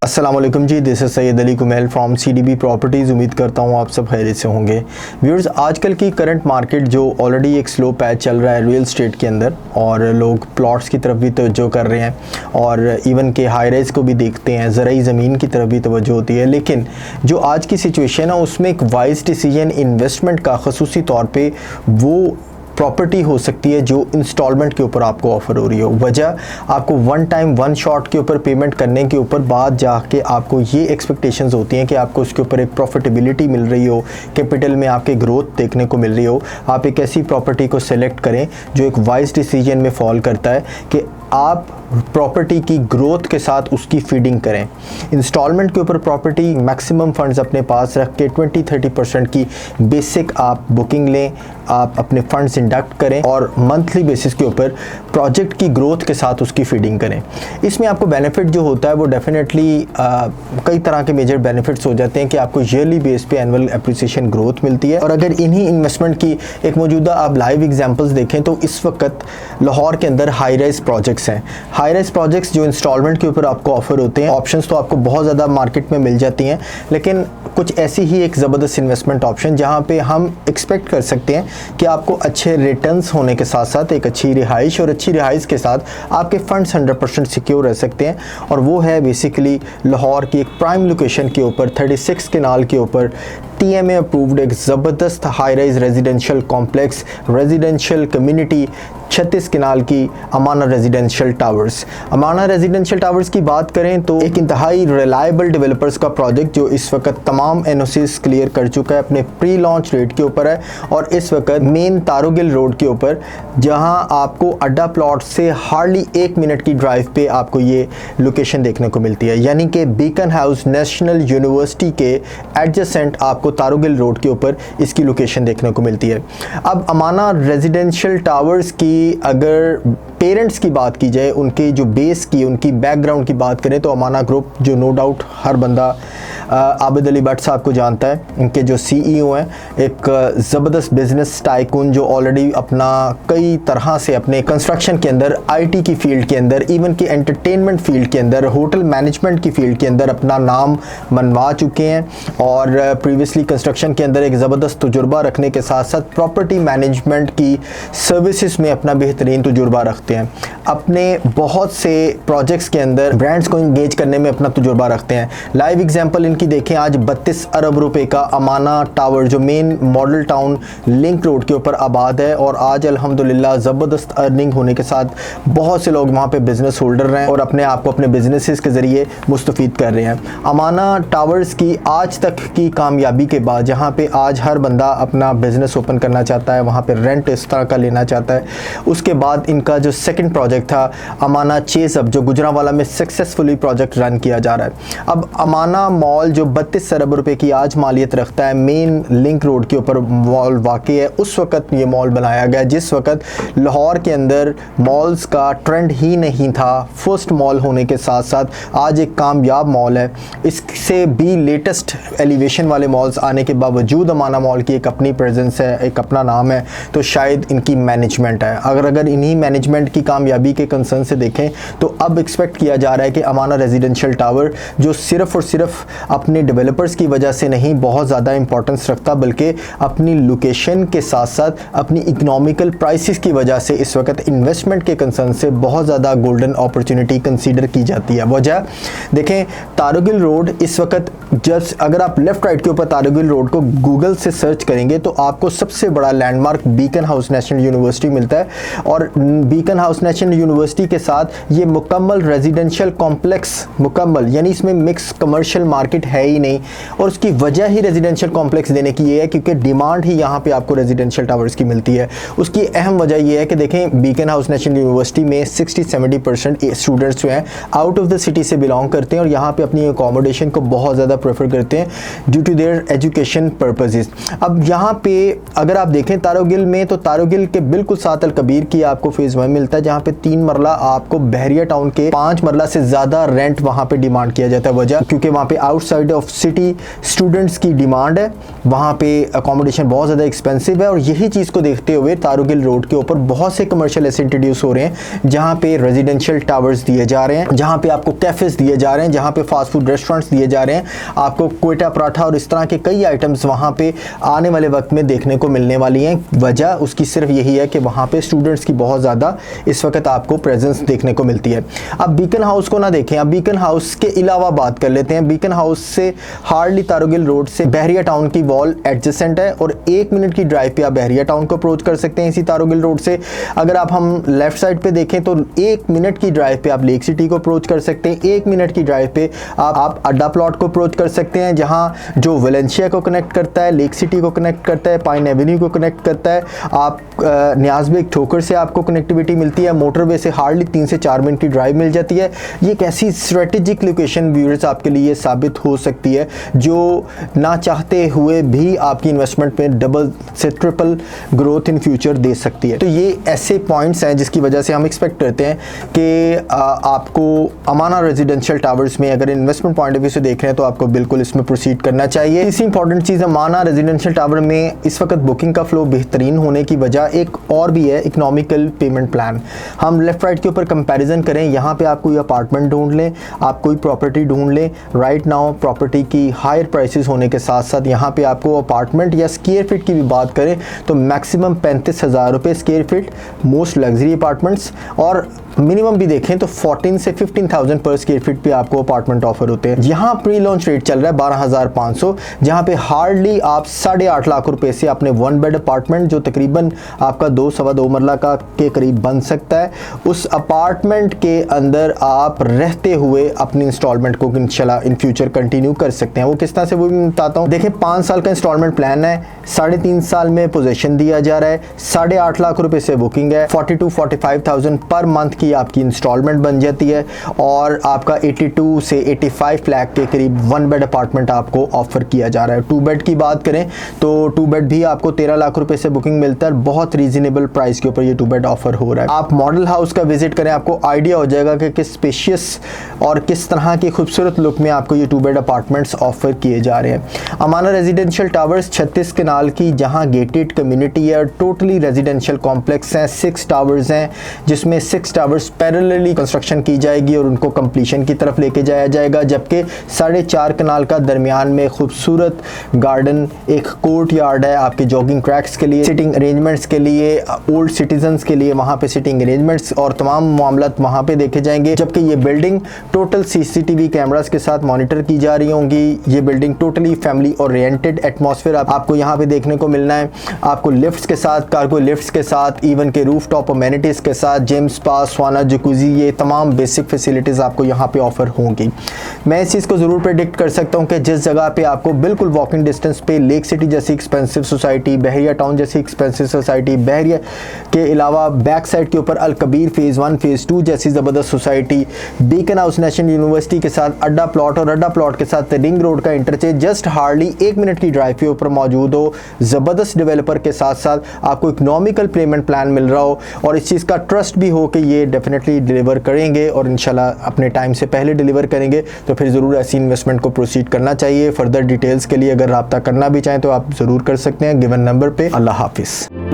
अस्सलाम वालेकुम जी, this is Syed Ali Kumail from CDB properties. उम्मीद करता हूँ आप सब खैरियत से होंगे। व्यूअर्स, आजकल की करंट मार्केट जो ऑलरेडी एक स्लो पैच चल रहा है रियल एस्टेट के अंदर, और लोग प्लॉट्स की तरफ भी तवज्जो कर रहे हैं और इवन के हाई राइज को भी देखते हैं, ज़राई ज़मीन की तरफ भी तवज्जो होती है। लेकिन जो आज की सिचुएशन है उसमें एक वाइज डिसीजन इन्वेस्टमेंट का ख़ुसूसी तौर पर वो प्रॉपर्टी हो सकती है जो इंस्टॉलमेंट के ऊपर आपको ऑफ़र हो रही हो। वजह आपको वन टाइम वन शॉट के ऊपर पेमेंट करने के ऊपर बाद जाके आपको ये एक्सपेक्टेशंस होती हैं कि आपको उसके ऊपर एक प्रॉफिटेबिलिटी मिल रही हो, कैपिटल में आपके ग्रोथ देखने को मिल रही हो। आप एक ऐसी प्रॉपर्टी को सेलेक्ट करें जो एक वाइज डिसीजन में फॉल करता है कि आप प्रॉपर्टी की ग्रोथ के साथ उसकी फीडिंग करें। इंस्टॉलमेंट के ऊपर प्रॉपर्टी मैक्सिमम फंड्स अपने पास रख के 20-30% की बेसिक आप बुकिंग लें, आप अपने फंड्स इंडक्ट करें और मंथली बेसिस के ऊपर प्रोजेक्ट की ग्रोथ के साथ उसकी फीडिंग करें। इसमें आपको बेनिफिट जो होता है वो डेफिनेटली कई तरह के मेजर बेनिफिट्स हो जाते हैं कि आपको ईयरली बेस पे एनुअल एप्रिसिएशन ग्रोथ मिलती है। और अगर इन्हीं इन्वेस्टमेंट की एक मौजूदा आप लाइव एग्जांपल्स देखें तो इस वक्त लाहौर के अंदर हाई राइज प्रोजेक्ट्स हैं। हाई राइज प्रोजेक्ट्स जो इंस्टॉलमेंट के ऊपर आपको ऑफर होते हैं, ऑप्शंस तो आपको बहुत ज़्यादा मार्केट में मिल जाती हैं, लेकिन कुछ ऐसी ही एक ज़बरदस्त इन्वेस्टमेंट ऑप्शन जहाँ पे हम एक्सपेक्ट कर सकते हैं कि आपको अच्छे रिटर्न्स होने के साथ साथ एक अच्छी रिहाइश, और अच्छी रिहाइश के साथ आपके फंड्स 100% सिक्योर रह सकते हैं। और वो है बेसिकली लाहौर की एक प्राइम लोकेशन के ऊपर 36 केनाल के ऊपर TMA अप्रूव्ड एक ज़बरदस्त high rise residential complex, residential community 36 canal की अमाना रेजिडेंशियल टावर्स। अमाना रेजिडेंशियल टावर्स की बात करें तो एक इंतहाई रिलायबल डेवलपर्स का प्रोजेक्ट जो इस वक्त तमाम NOCs क्लियर कर चुका है, अपने प्री लॉन्च रेट के ऊपर है, और इस वक्त मेन तारुगिल रोड के ऊपर जहां आपको अड्डा प्लॉट से हार्डली 1 मिनट की ड्राइव पे आपको ये लोकेशन देखने को मिलती है। यानी कि बीकन हाउस नेशनल यूनिवर्सिटी के एडजेसेंट आपको तारुगिल रोड के ऊपर इसकी लोकेशन देखने को मिलती है। अब अमाना रेजिडेंशियल टावर्स की अगर पेरेंट्स की बात की जाए, उनके जो बेस की, उनकी बैकग्राउंड की बात करें तो अमाना ग्रुप जो नो डाउट हर बंदा आबिद अली भट्ट साहब को जानता है, इनके जो CEO हैं, एक ज़बरदस्त बिजनेस टाइकून जो ऑलरेडी अपना कई तरह से अपने कंस्ट्रक्शन के अंदर, IT की फील्ड के अंदर, इवन कि एंटरटेनमेंट फील्ड के अंदर, होटल मैनेजमेंट की फील्ड के अंदर अपना नाम मनवा चुके हैं, और प्रीवियसली कंस्ट्रक्शन के अंदर एक ज़बरदस्त तजुर्बा रखने के साथ साथ प्रॉपर्टी मैनेजमेंट की सर्विसेज में अपना बेहतरीन तजुर्बा रखते हैं। अपने बहुत से प्रोजेक्ट्स के अंदर ब्रांड्स को इंगेज करने में अपना तजुर्बा रखते हैं। लाइव एग्जांपल इनकी देखें, आज 32 अरब रुपए का अमाना टावर जो main model town link road के ऊपर आबाद है, और आज अल्हम्दुलिल्लाह ज़बरदस्त अर्निंग होने के साथ बहुत से लोग वहाँ पे बिजनेस होल्डर हैं और अपने आप को अपने बिजनेसेस के ज़रिए मुस्तफ़ीद कर रहे हैं। अमाना टावर्स की आज तक की कामयाबी के बाद, जहाँ पे आज हर बंदा अपना बिजनेस ओपन करना चाहता है, वहाँ पे रेंट इस तरह का लेना चाहता है, उसके बाद इनका जो सेकंड प्रोजेक्ट था अमाना चेसअप जो गुजरांवाला में सक्सेसफुली प्रोजेक्ट रन किया जा रहा है। अब अमाना मॉल जो 32 अरब रुपए की आज मालियत रखता है, मेन लिंक रोड के ऊपर मॉल वाक़ई है। उस वक़्त ये मॉल बनाया गया जिस वक़्त लाहौर के अंदर मॉल्स का ट्रेंड ही नहीं था। फर्स्ट मॉल होने के साथ साथ आज एक कामयाब मॉल है। इससे भी लेटेस्ट एलिवेशन वाले मॉल्स आने के बावजूद अमाना मॉल की एक अपनी प्रेजेंस है, एक अपना नाम है, तो शायद इनकी मैनेजमेंट है। अगर इन्हीं मैनेजमेंट की कामयाबी के कंसर्न से देखें तो अब एक्सपेक्ट किया जा रहा है कि अमाना रेजिडेंशियल टावर जो सिर्फ और सिर्फ अपने डेवलपर्स की वजह से नहीं बहुत ज़्यादा इंपॉर्टेंस रखता, बल्कि अपनी लोकेशन के साथ साथ अपनी इकोनॉमिकल प्राइसेस की वजह से इस वक्त इन्वेस्टमेंट के कंसर्न से बहुत ज़्यादा गोल्डन अपॉर्चुनिटी कंसीडर की जाती है। वजह देखें, तारुगिल रोड इस वक्त जस्ट अगर आप लेफ्ट राइट के ऊपर तारुगिल रोड को गूगल से सर्च करेंगे तो आपको सबसे बड़ा landmark beacon house national university मिलता है, और बीकन हाउस नेशनल यूनिवर्सिटी के साथ ये मुकम्मल रेजिडेंशियल कॉम्प्लेक्स, मुकम्मल यानी इसमें मिक्स कमर्शियल मार्केट है ही नहीं, और उसकी वजह ही रेजिडेंशियल कॉम्प्लेक्स देने की ये है क्योंकि डिमांड ही यहाँ पे आपको रेजिडेंशियल टावर्स की मिलती है। उसकी अहम वजह ये है कि देखें, बीकन हाउस नेशनल यूनिवर्सिटी में 60-70% स्टूडेंट्स जो हैं आउट ऑफ द सिटी से बिलोंग करते हैं और यहाँ पे अपनी अकोमोडेशन को बहुत ज़्यादा प्रेफर करते हैं due to their education purposes. अब यहाँ पे अगर आप देखें तारोगिल में, तो तारोगिल के बिल्कुल साथ अल कबीर की आपको फेज़ 1 मिलता है, जहाँ पे 3 मरला आपको बहरिया टाउन के 5 मरला से ज़्यादा रेंट वहाँ पे डिमांड किया जाता है। वजह क्योंकि वहाँ पे आउटसाइड ऑफ सिटी स्टूडेंट्स की डिमांड है, वहाँ पे अकोमोडेशन बहुत ज़्यादा एक्सपेंसिव है। और यही चीज़ को देखते हुए तारोगिल रोड के ऊपर बहुत से कमर्शियल ऐसे इंट्रोड्यूस हो रहे हैं, जहाँ पे रेजिडेंशियल टावर्स दिए जा रहे हैं, जहाँ पे आपको कैफेज दिए जा रहे हैं, जहाँ पे फास्ट फूड रेस्टोरेंट्स दिए जा रहे हैं, आपको कोयटा पराठा और इस तरह के कई आइटम्स वहाँ पे आने वाले वक्त में देखने को मिलने वाली हैं। वजह उसकी सिर्फ यही है कि वहाँ पे स्टूडेंट्स की बहुत ज़्यादा इस वक्त आपको प्रेजेंस देखने को मिलती है। अब बीकन हाउस को ना देखें, अब बीकन हाउस के अलावा बात कर लेते हैं। बीकन हाउस से हार्डली तारोगिल रोड से बहरिया टाउन की वॉल एडजेसेंट है और 1 मिनट की ड्राइव पे आप बहरिया टाउन को अप्रोच कर सकते हैं इसी तारोगिल रोड से। अगर आप हम लेफ्ट साइड पे देखें तो 1 मिनट की ड्राइव पे आप लेक सिटी को अप्रोच कर सकते हैं। 1 मिनट की ड्राइव पे आप अड्डा प्लॉट को अप्रोच कर सकते हैं, जहां जो वेलेंशिया को कनेक्ट करता है, लेक सिटी को कनेक्ट करता है, पाइन एवेन्यू को कनेक्ट करता है। आप न्याज़बेग ठोकर से आपको कनेक्टिविटी मिलती है, मोटरवे से हार्डली 3 से 4 मिनट की ड्राइव मिल जाती है। ये एक ऐसी स्ट्रेटेजिक लोकेशन व्यूअर्स आपके लिए साबित हो सकती है जो ना चाहते हुए भी आपकी इन्वेस्टमेंट में डबल से ट्रिपल ग्रोथ इन फ्यूचर दे सकती है। तो ये ऐसे पॉइंट्स हैं जिसकी वजह से हम एक्सपेक्ट करते हैं कि आपको अमाना रेजिडेंशियल टावर्स में अगर इन्वेस्टमेंट पॉइंट ऑफ व्यू से देख रहे हैं तो आपको बिल्कुल इसमें प्रोसीड करना चाहिए। तीसरी इंपॉर्टेंट चीज़, अमाना रेजिडेंशियल टावर में इस वक्त बुकिंग का फ्लो बेहतरीन होने की वजह एक और भी है, इकोनॉमिकल पेमेंट प्लान। हम लेफ्ट राइट के ऊपर कंपैरिजन करें, यहाँ पे आप कोई अपार्टमेंट ढूंढ लें, आप कोई प्रॉपर्टी ढूंढ लें, राइट नाउ प्रॉपर्टी की हायर प्राइसेस होने के साथ साथ यहाँ पे आपको अपार्टमेंट या स्क्वायर फीट की भी बात करें तो मैक्सिमम 35,000 रुपये square feet most luxury apartments, और मिनिमम भी देखें तो 14 से 15,000 पर स्क्वायर फीट पे आपको अपार्टमेंट ऑफर होते हैं। यहाँ प्री लॉन्च रेट चल रहा है 12,500, जहाँ पे हार्डली आप 8.5 लाख रुपए से अपने 1 बेड अपार्टमेंट जो तकरीबन आपका 2-2.25 मरला का के करीब बन सकता है, उस अपार्टमेंट के अंदर आप रहते हुए अपनी इंस्टॉलमेंट को इंशाल्लाह इन फ्यूचर कंटिन्यू कर सकते हैं। वो किस तरह से वो भी बताता हूँ। देखें 5 साल का इंस्टॉलमेंट प्लान है, 3.5 साल में पोजेशन दिया जा रहा है, 8.5 लाख रुपए से बुकिंग है, 42-45,000 पर मंथ की आपकी इंस्टॉलमेंट बन जाती है और आपका 82 से 85 लाख के करीब 1 बेड अपार्टमेंट आपको ऑफर किया जा रहा है। 2 बेड की बात करें तो 2 बेड भी आपको 13 लाख रुपए से बुकिंग मिलता है, बहुत रीजनेबल प्राइस के ऊपर ये 2 बेड ऑफर हो रहा है। आप मॉडल हाउस का विजिट करें, आपको आइडिया हो जाएगा कि किस स्पेशियस और किस तरह की खूबसूरत लुक में आपको ये 2 बेड अपार्टमेंट्स ऑफर किए जा रहे हैं। अमाना रेजिडेंशियल टावर्स 36 कनाल की जहां गेटेड कम्युनिटी है, टोटली रेजिडेंशियल कॉम्प्लेक्स है, 6 टावर्स हैं जिसमें 6 टावर्स पैरेलली कंस्ट्रक्शन की जाएगी और उनको कंप्लीशन की तरफ लेके जाया जाएगा, जबकि 4.5 कनाल का दरमियान में खूबसूरत गार्डन, एक कोर्ट यार्ड है आपके जॉगिंग ट्रैक्स के लिए, सिटिंग अरेंजमेंट्स के लिए, ओल्ड सिटीजन्स के लिए वहाँ पे सिटिंग अरेंजमेंट्स और तमाम मामलात वहाँ पे देखे जाएंगे। जबकि ये बिल्डिंग टोटल CCTV कैमरास के साथ मॉनिटर की जा रही होंगी। ये building totally family oriented atmosphere आपको यहाँ पे देखने को मिलना है। आपको लिफ्ट्स के साथ, कार्गो लिफ्ट्स के साथ, इवन के रूफ टॉप अमेनिटीज़ के साथ, जिम, स्पा, स्वाना, जकूजी, ये तमाम बेसिक फैसिलिटीज़ आपको यहाँ पे ऑफर होंगी। मैं इस चीज़ को ज़रूर प्रेडिक्ट कर सकता हूँ कि जिस जगह पे आपको बिल्कुल वॉकिंग डिस्टेंस पे लेक सिटी जैसी एक्सपेंसिव सोसाइटी, बहरिया टाउन जैसी एक्सपेंसिव सोसाइटी, बहरिया के अलावा बैक साइड के ऊपर अल कबीर फेज़ 1 फेज़ 2 जैसी ज़बरदस्त society, beacon house national university के साथ अड्डा प्लॉट और अड्डा प्लॉट के साथ रिंग रोड का इंटरचेंज जस्ट हार्डली 1 मिनट की ड्राइव के ऊपर मौजूद हो, ज़बरदस्त डेवलपर के साथ साथ आपको इकोनॉमिकल पेमेंट प्लान मिल रहा हो और इस चीज़ का ट्रस्ट भी हो कि ये डेफिनेटली डिलीवर करेंगे और इंशाल्लाह अपने टाइम से पहले डिलीवर करेंगे, तो फिर ज़रूर ऐसी इन्वेस्टमेंट को प्रोसीड करना चाहिए। फर्दर डिटेल्स के लिए अगर रब्ता करना भी चाहें तो आप ज़रूर कर सकते हैं गिवन नंबर पे। अल्लाह हाफिज़।